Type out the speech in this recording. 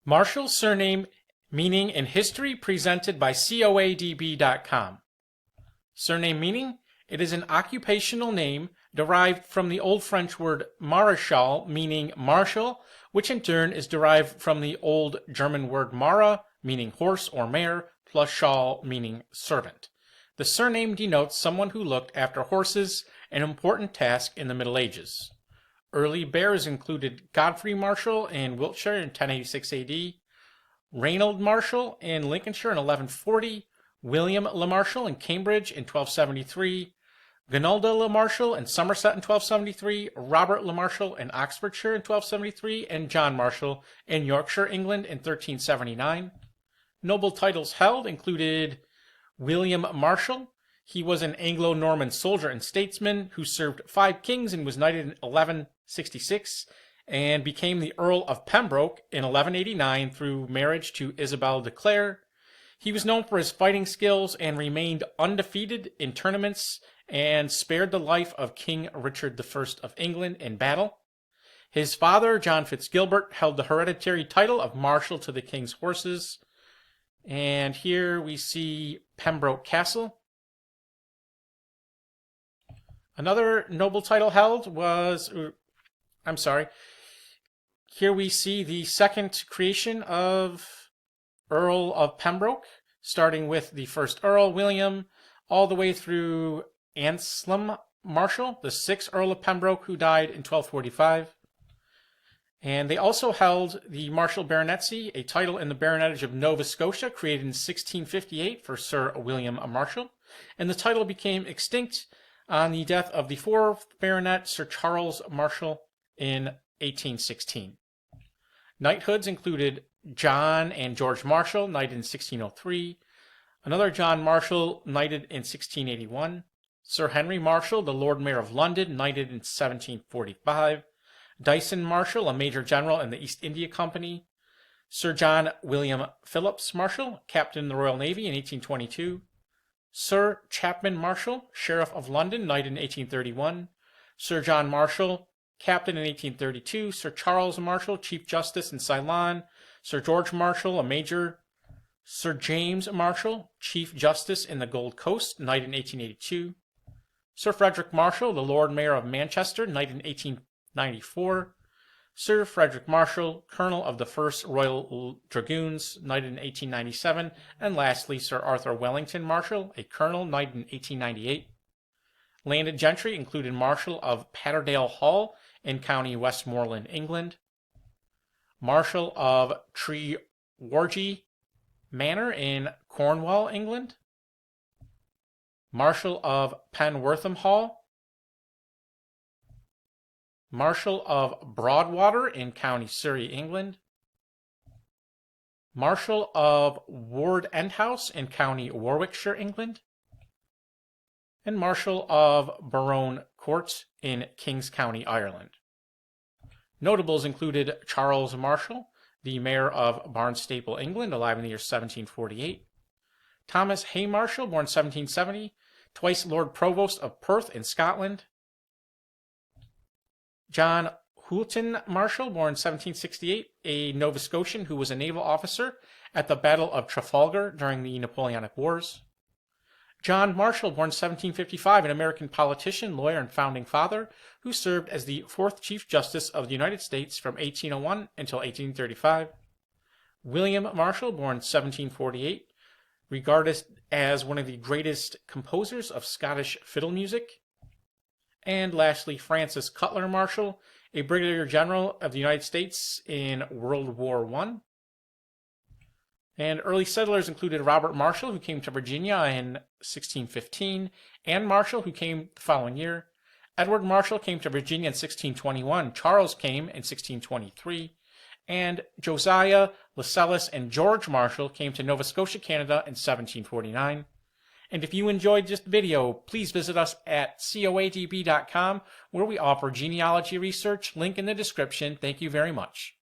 Marshal surname meaning in history presented by coadb.com. Surname meaning: it is an occupational name derived from the Old French word mareschal, meaning marshal, which in turn is derived from the Old German word marah, meaning horse or mare, plus schal, meaning servant. The surname denotes someone who looked after horses, an important task in the Middle Ages. Early bearers included Godfrey Marshal in Wiltshire in 1086 AD, Rainald Marshal in Lincolnshire in 1140, William le Marshal in Cambridge in 1273, Gunnilda le Marshal in Somerset in 1273, Robert le Marshal in Oxfordshire in 1273, and John Marshal in Yorkshire, England in 1379. Noble titles held included William Marshal. He was an Anglo-Norman soldier and statesman who served 5 kings and was knighted in 1166 and became the Earl of Pembroke in 1189 through marriage to Isabel de Clare. He was known for his fighting skills and remained undefeated in tournaments and spared the life of King Richard I of England in battle. His father, John FitzGilbert, held the hereditary title of Marshal to the King's horses. And here we see Pembroke Castle. Another noble title held was, here we see the second creation of Earl of Pembroke, starting with the first Earl, William, all the way through Anselm Marshal, the 6th Earl of Pembroke, who died in 1245. And they also held the Marshal Baronetcy, a title in the Baronetage of Nova Scotia, created in 1658 for Sir William Marshal, and the title became extinct on the death of the 4th Baronet, Sir Charles Marshal, in 1816. Knighthoods included John and George Marshal, knighted in 1603, another John Marshal, knighted in 1681, Sir Henry Marshal, the Lord Mayor of London, knighted in 1745, Dyson Marshal, a Major General in the East India Company, Sir John William Phillips Marshal, Captain in the Royal Navy in 1822, Sir Chapman Marshal, Sheriff of London, knighted in 1831, Sir John Marshal, Captain in 1832, Sir Charles Marshal, Chief Justice in Ceylon, Sir George Marshal, a Major, Sir James Marshal, Chief Justice in the Gold Coast, knighted in 1882, Sir Frederick Marshal, the Lord Mayor of Manchester, knighted in 1894, Sir Frederick Marshal, Colonel of the 1st Royal Dragoons, knighted in 1897, and lastly Sir Arthur Wellington Marshal, a Colonel, knighted in 1898. Landed gentry included Marshal of Patterdale Hall in County Westmoreland, England, Marshal of Treworgy Manor in Cornwall, England, Marshal of Penwortham Hall, Marshal of Broadwater in County Surrey, England, Marshal of Ward End House in County Warwickshire, England, and Marshal of Barone Court in Kings County, Ireland. Notables included Charles Marshal, the Mayor of Barnstaple, England, alive in the year 1748, Thomas Hay Marshal, born 1770, twice Lord Provost of Perth in Scotland, John Hulton Marshal, born 1768, a Nova Scotian who was a naval officer at the Battle of Trafalgar during the Napoleonic Wars, John Marshall, born 1755, an American politician, lawyer, and founding father, who served as the 4th Chief Justice of the United States from 1801 until 1835. William Marshall, born 1748, regarded as one of the greatest composers of Scottish fiddle music. And lastly, Francis Cutler Marshall, a Brigadier General of the United States in World War I. And early settlers included Robert Marshall, who came to Virginia in 1615, Anne Marshall, who came the following year. Edward Marshall came to Virginia in 1621, Charles came in 1623, and Josiah, Lascelles, and George Marshall came to Nova Scotia, Canada in 1749. And if you enjoyed this video, please visit us at coadb.com, where we offer genealogy research. Link in the description. Thank you very much.